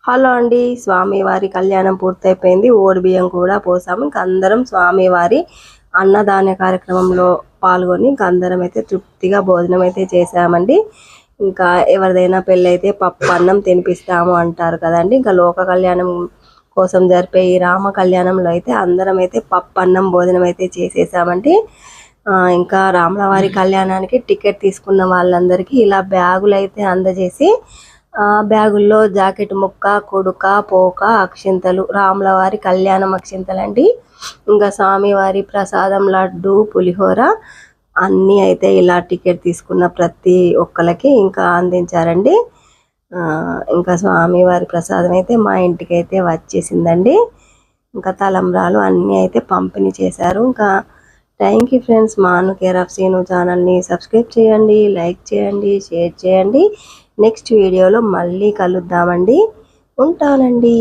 Hello అండి, స్వామివారి కళ్యాణం పూర్తయిపోయింది. ఓడి బియ్యం కూడా పోసాము. ఇంక అందరం స్వామివారి అన్నదాన కార్యక్రమంలో పాల్గొని ఇంక అందరం అయితే తృప్తిగా భోజనం అయితే చేసామండి. ఇంకా ఎవరిదైనా పెళ్ళి అయితే పప్పు అన్నం తినిపిస్తాము అంటారు కదండి. ఇంకా లోక కళ్యాణం కోసం జరిపే ఈ రామ కళ్యాణంలో అయితే అందరం అయితే పప్పు అన్నం భోజనం అయితే చేసేసామండి. ఇంకా రాములవారి కళ్యాణానికి టికెట్ తీసుకున్న వాళ్ళందరికీ ఇలా బ్యాగులు అయితే అందజేసి బ్యాగుల్లో జాకెట్ ముక్క, కుడుక, పోక, అక్షింతలు, రాములవారి కళ్యాణం అక్షింతలు అండి. ఇంకా స్వామివారి ప్రసాదం లడ్డు, పులిహోర అన్నీ అయితే ఇలా టికెట్ తీసుకున్న ప్రతి ఒక్కరికి ఇంకా అందించారండి. ఇంకా స్వామివారి ప్రసాదం అయితే మా ఇంటికి అయితే వచ్చేసిందండి. ఇంకా తలంబ్రాలు అన్నీ అయితే పంపిణీ చేశారు. ఇంకా థ్యాంక్ యూ ఫ్రెండ్స్. మాను కేర్ ఆఫ్ సీను ఛానల్ని సబ్స్క్రైబ్ చేయండి, లైక్ చేయండి, షేర్ చేయండి. నెక్స్ట్ వీడియోలో మళ్ళీ కలుద్దామండి. ఉంటానండి.